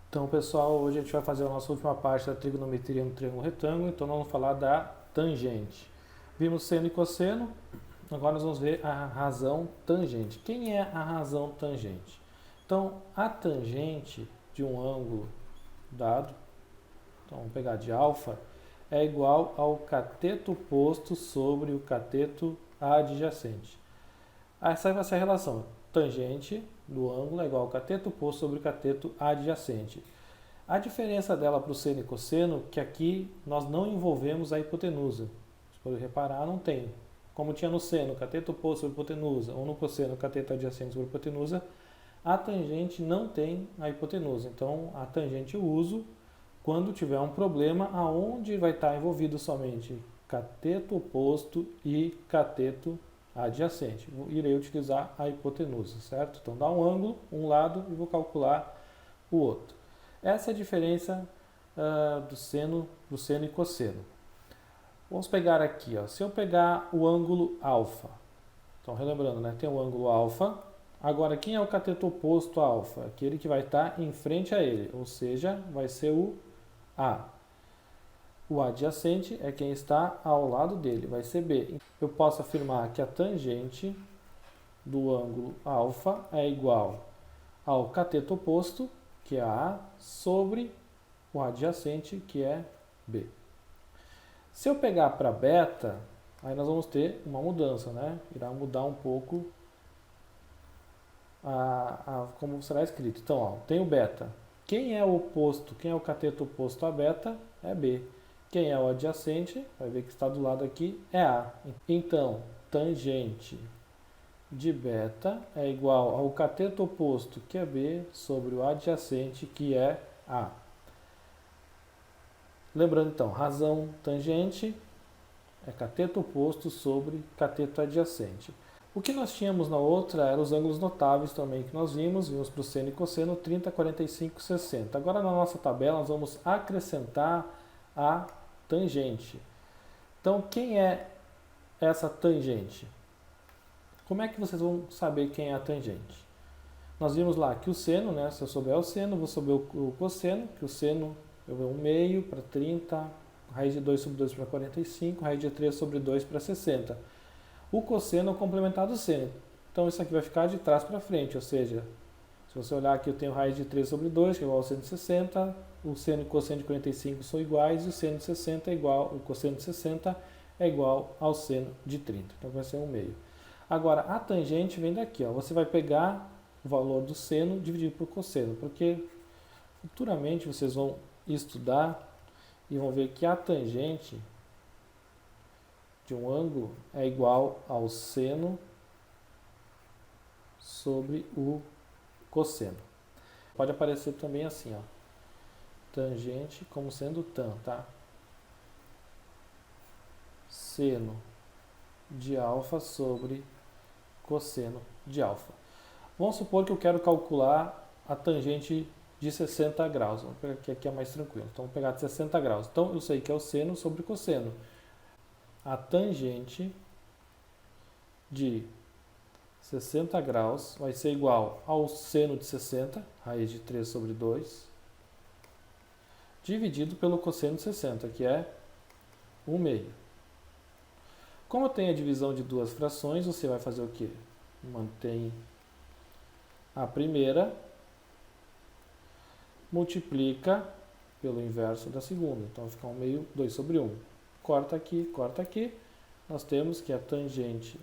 Então, pessoal, hoje a gente vai fazer a nossa última parte da trigonometria no triângulo retângulo, então nós vamos falar da tangente. Vimos seno e cosseno, agora nós vamos ver a razão tangente. Quem é a razão tangente? Então, a tangente de um ângulo dado, então vamos pegar de alfa, é igual ao cateto oposto sobre o cateto adjacente. Essa vai ser a relação. Tangente do ângulo é igual ao cateto oposto sobre o cateto adjacente. A diferença dela para o seno e cosseno é que aqui nós não envolvemos a hipotenusa. Se for reparar, não tem. Como tinha no seno, cateto oposto sobre hipotenusa, ou no cosseno, cateto adjacente sobre hipotenusa, a tangente não tem a hipotenusa. Então, a tangente eu uso quando tiver um problema aonde vai estar envolvido somente cateto oposto e cateto adjacente. Irei utilizar a hipotenusa, certo? Então, dá um ângulo, um lado, e vou calcular o outro. Essa é a diferença do seno e cosseno. Vamos pegar aqui, ó. Se eu pegar o ângulo alfa, então relembrando, né, tem o ângulo alfa. Agora, quem é o cateto oposto a alfa? Aquele que vai estar em frente a ele, ou seja, vai ser o A. O adjacente é quem está ao lado dele, vai ser B. Eu posso afirmar que a tangente do ângulo alfa é igual ao cateto oposto, que é A, sobre o adjacente, que é B. Se eu pegar para beta, aí nós vamos ter uma mudança, né? Irá mudar um pouco como será escrito. Então, ó, tem o beta. Quem é o oposto, quem é o cateto oposto a beta é B. Quem é o adjacente, vai ver que está do lado aqui, é A. Então, tangente de beta é igual ao cateto oposto, que é B, sobre o adjacente, que é A. Lembrando então, razão tangente é cateto oposto sobre cateto adjacente. O que nós tínhamos na outra eram os ângulos notáveis também que nós vimos para o seno e cosseno 30, 45, 60. Agora na nossa tabela nós vamos acrescentar a tangente. Então quem é essa tangente? Como é que vocês vão saber quem é a tangente? Nós vimos lá que o seno, né, se eu souber o seno, vou saber o cosseno, que o seno eu vou 1 meio para 30, raiz de 2 sobre 2 para 45, raiz de 3 sobre 2 para 60. O cosseno é o complementar do seno. Então isso aqui vai ficar de trás para frente, ou seja, se você olhar aqui eu tenho raiz de 3 sobre 2, que é igual ao seno de 60, o seno e o cosseno de 45 são iguais, e o seno de 60 é igual, o cosseno de 60 é igual ao seno de 30. Então vai ser 1 meio. Agora, a tangente vem daqui, ó. Você vai pegar o valor do seno dividido por cosseno, porque futuramente vocês vão estudar e vão ver que a tangente de um ângulo é igual ao seno sobre o cosseno. Pode aparecer também assim, ó, tangente como sendo tan, tá? Seno de alfa sobre cosseno de alfa. Vamos supor que eu quero calcular a tangente de 60 graus. Vamos pegar aqui é mais tranquilo. Então, vou pegar de 60 graus. Então, eu sei que é o seno sobre cosseno. A tangente de 60 graus vai ser igual ao seno de 60, raiz de 3 sobre 2, dividido pelo cosseno de 60, que é 1 meio. Como eu tenho a divisão de duas frações, você vai fazer o quê? Mantém a primeira, multiplica pelo inverso da segunda. Então vai ficar 1 meio, 2 sobre 1. Corta aqui, corta aqui. Nós temos que a tangente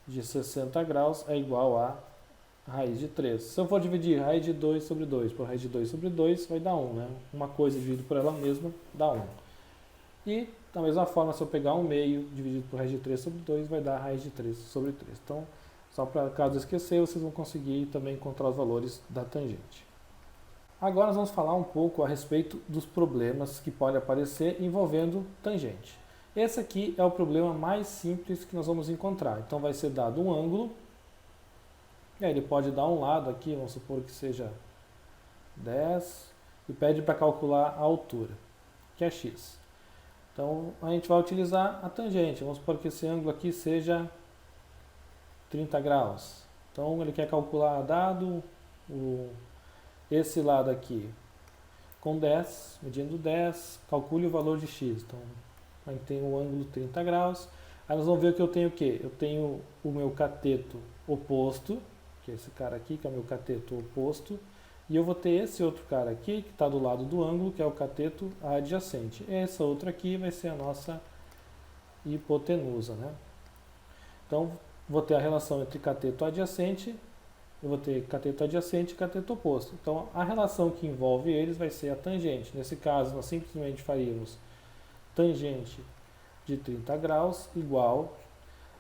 de 60 graus é igual a raiz de 3. Se eu for dividir raiz de 2 sobre 2 por raiz de 2 sobre 2, vai dar 1, né? Uma coisa dividida por ela mesma dá 1. E, da mesma forma, se eu pegar 1 meio dividido por raiz de 3 sobre 2, vai dar raiz de 3 sobre 3. Então, só para caso esquecer, vocês vão conseguir também encontrar os valores da tangente. Agora nós vamos falar um pouco a respeito dos problemas que podem aparecer envolvendo tangente. Esse aqui é o problema mais simples que nós vamos encontrar. Então vai ser dado um ângulo, e aí ele pode dar um lado aqui, vamos supor que seja 10, e pede para calcular a altura, que é x. Então a gente vai utilizar a tangente, vamos supor que esse ângulo aqui seja 30 graus. Então ele quer calcular dado esse lado aqui, com 10, medindo 10, calcule o valor de x. Então, a gente tem o ângulo 30 graus. Aí nós vamos ver que eu tenho o quê? Eu tenho o meu cateto oposto, que é esse cara aqui, que é o meu cateto oposto, e eu vou ter esse outro cara aqui, que está do lado do ângulo, que é o cateto adjacente. Essa outra aqui vai ser a nossa hipotenusa, né? Então, vou ter a relação entre cateto adjacente, eu vou ter cateto adjacente e cateto oposto. Então, a relação que envolve eles vai ser a tangente. Nesse caso, nós simplesmente faríamos tangente de 30 graus igual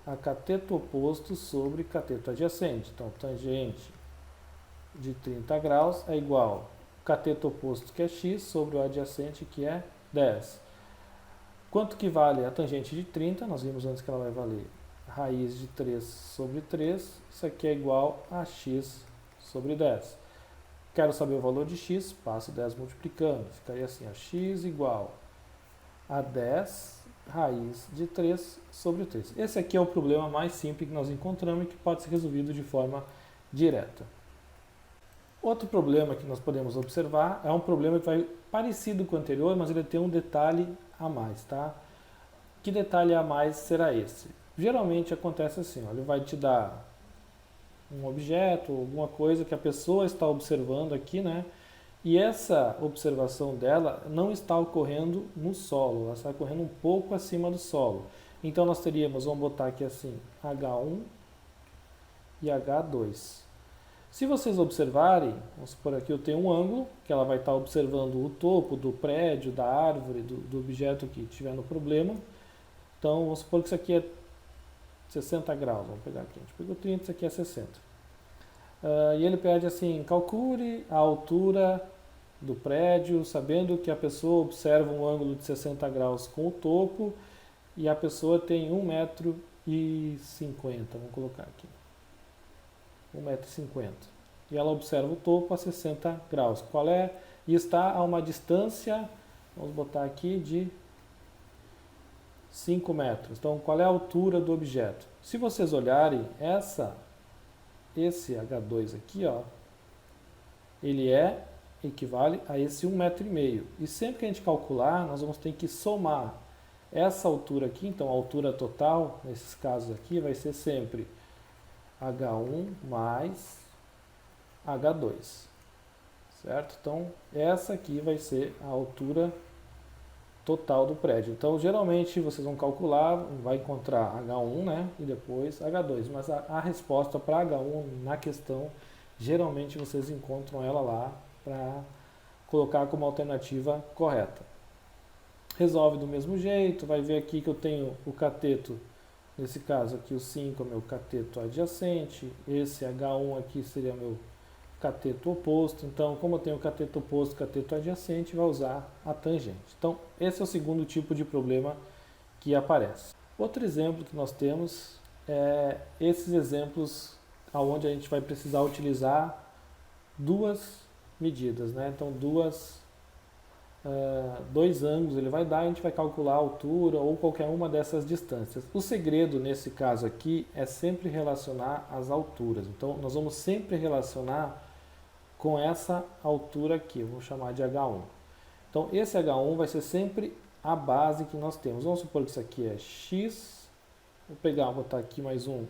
a cateto oposto sobre cateto adjacente. Então, tangente de 30 graus é igual ao cateto oposto, que é x, sobre o adjacente, que é 10. Quanto que vale a tangente de 30? Nós vimos antes que ela vai valer raiz de 3 sobre 3. Isso aqui é igual a x sobre 10. Quero saber o valor de x, passo 10 multiplicando. Ficaria assim, ó, x igual a 10 raiz de 3 sobre 3. Esse aqui é o problema mais simples que nós encontramos e que pode ser resolvido de forma direta. Outro problema que nós podemos observar é um problema que vai parecido com o anterior, mas ele tem um detalhe a mais, tá? Que detalhe a mais será esse? Geralmente acontece assim, ó, ele vai te dar um objeto, alguma coisa que a pessoa está observando aqui, né? E essa observação dela não está ocorrendo no solo, ela está ocorrendo um pouco acima do solo. Então nós teríamos, vamos botar aqui assim, H1 e H2. Se vocês observarem, vamos supor aqui eu tenho um ângulo, que ela vai estar observando o topo do prédio, da árvore, do objeto que estiver no problema. Então vamos supor que isso aqui é 60 graus, vamos pegar aqui, a gente pegou 30, isso aqui é 60. E ele pede assim, calcule a altura do prédio, sabendo que a pessoa observa um ângulo de 60 graus com o topo e a pessoa tem 1,50 m, vamos colocar aqui, 1,50 m. E ela observa o topo a 60 graus. Qual é? E está a uma distância, vamos botar aqui, de 5 metros. Então, qual é a altura do objeto? Se vocês olharem, esse H2 aqui, ó, ele equivale a esse 1,5 m. E sempre que a gente calcular, nós vamos ter que somar essa altura aqui. Então, a altura total, nesses casos aqui, vai ser sempre H1 mais H2. Certo? Então, essa aqui vai ser a altura total do prédio. Então, geralmente, vocês vão calcular, vai encontrar H1, né? E depois H2. Mas a resposta para H1 na questão, geralmente vocês encontram ela lá para colocar como alternativa correta. Resolve do mesmo jeito, vai ver aqui que eu tenho o cateto, nesse caso aqui o 5 é o meu cateto adjacente, esse H1 aqui seria meu cateto oposto. Então, como eu tenho cateto oposto e cateto adjacente, vai usar a tangente. Então, esse é o segundo tipo de problema que aparece. Outro exemplo que nós temos é esses exemplos onde a gente vai precisar utilizar duas medidas, né? Então, dois ângulos ele vai dar, a gente vai calcular a altura ou qualquer uma dessas distâncias. O segredo nesse caso aqui é sempre relacionar as alturas. Então, nós vamos sempre relacionar com essa altura aqui, vamos chamar de H1. Então, esse H1 vai ser sempre a base que nós temos. Vamos supor que isso aqui é x. Vou botar aqui mais um,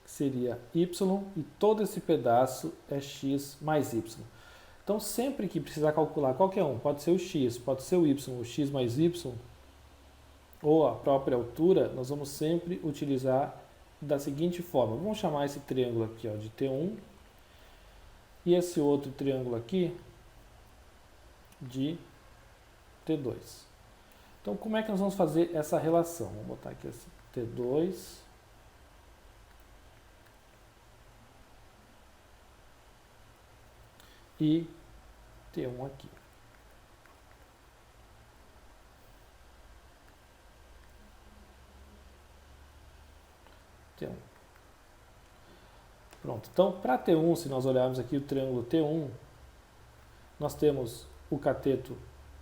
que seria y, e todo esse pedaço é x mais y. Então, sempre que precisar calcular qualquer um, pode ser o x, pode ser o x mais y, ou a própria altura, nós vamos sempre utilizar da seguinte forma. Vamos chamar esse triângulo aqui, ó, de T1 e esse outro triângulo aqui de T2. Então, como é que nós vamos fazer essa relação? Vamos botar aqui assim, T2 e T1 aqui. T1. Pronto. Então, para T1, se nós olharmos aqui o triângulo T1, nós temos o cateto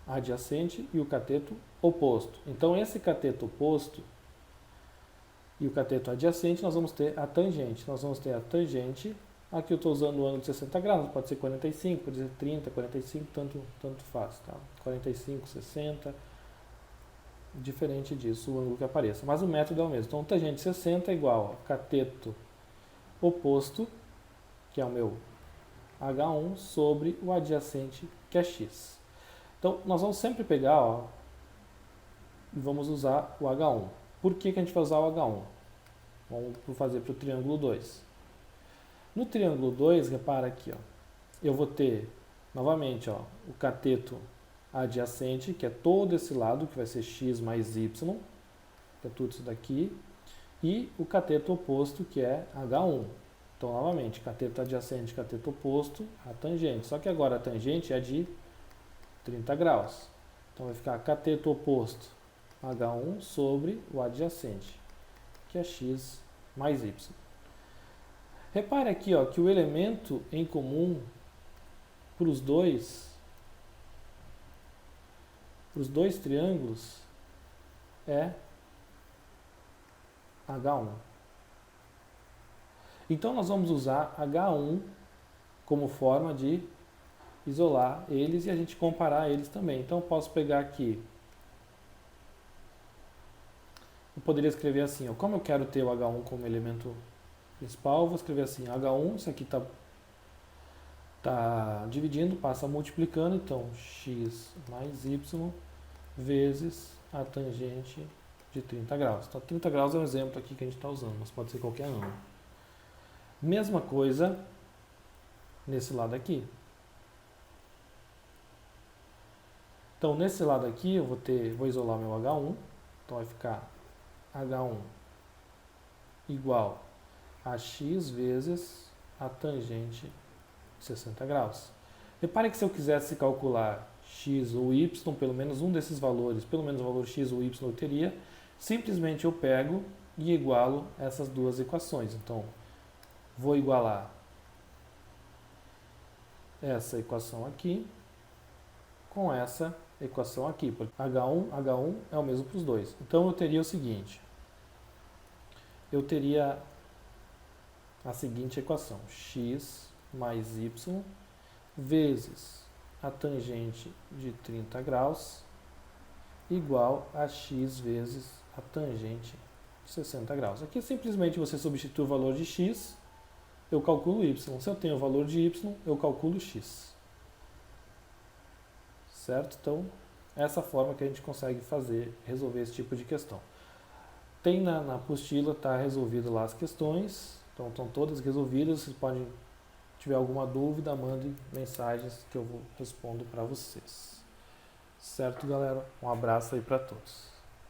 adjacente e o cateto oposto. Então, esse cateto oposto e o cateto adjacente, nós vamos ter a tangente. Nós vamos ter a tangente Aqui eu estou usando o ângulo de 60 graus, pode ser 45, pode ser 30, 45, tanto faz, tá? 45, 60, diferente disso o ângulo que apareça. Mas o método é o mesmo. Então, tangente 60 é igual a cateto oposto, que é o meu H1, sobre o adjacente, que é x. Então, nós vamos sempre pegar, ó, e vamos usar o H1. Por que a gente vai usar o H1? Vamos fazer para o triângulo 2. No triângulo 2, repara aqui, ó, eu vou ter, novamente, ó, o cateto adjacente, que é todo esse lado, que vai ser x mais y, que é tudo isso daqui, e o cateto oposto, que é H1. Então, novamente, cateto adjacente, cateto oposto, a tangente. Só que agora a tangente é de 30 graus. Então, vai ficar cateto oposto, H1, sobre o adjacente, que é x mais y. Repare aqui, ó, que o elemento em comum para os dois triângulos é H1. Então, nós vamos usar H1 como forma de isolar eles e a gente comparar eles também. Então, eu posso pegar aqui, eu poderia escrever assim, ó, como eu quero ter o H1 como elemento principal, vou escrever assim, H1, isso aqui está dividindo, passa multiplicando, então x mais y vezes a tangente de 30 graus. Então, 30 graus é um exemplo aqui que a gente está usando, mas pode ser qualquer ângulo. Mesma coisa nesse lado aqui. Então, nesse lado aqui, eu vou isolar meu H1, então vai ficar H1 igual a x vezes a tangente de 60 graus. Repare que se eu quisesse calcular x ou y, pelo menos um desses valores, pelo menos o valor x ou y eu teria, simplesmente eu pego e igualo essas duas equações. Então, vou igualar essa equação aqui com essa equação aqui, porque H1 é o mesmo para os dois. Então, eu teria o seguinte, eu teria a seguinte equação, x mais y vezes a tangente de 30 graus igual a x vezes a tangente de 60 graus. Aqui simplesmente você substitui o valor de x, eu calculo y. Se eu tenho o valor de y, eu calculo x. Certo? Então, essa forma que a gente consegue resolver esse tipo de questão. Tem na apostila, está resolvido lá as questões, então estão todas resolvidas. Vocês podem, se tiver alguma dúvida, mandem mensagens que eu respondo para vocês. Certo, galera? Um abraço aí para todos.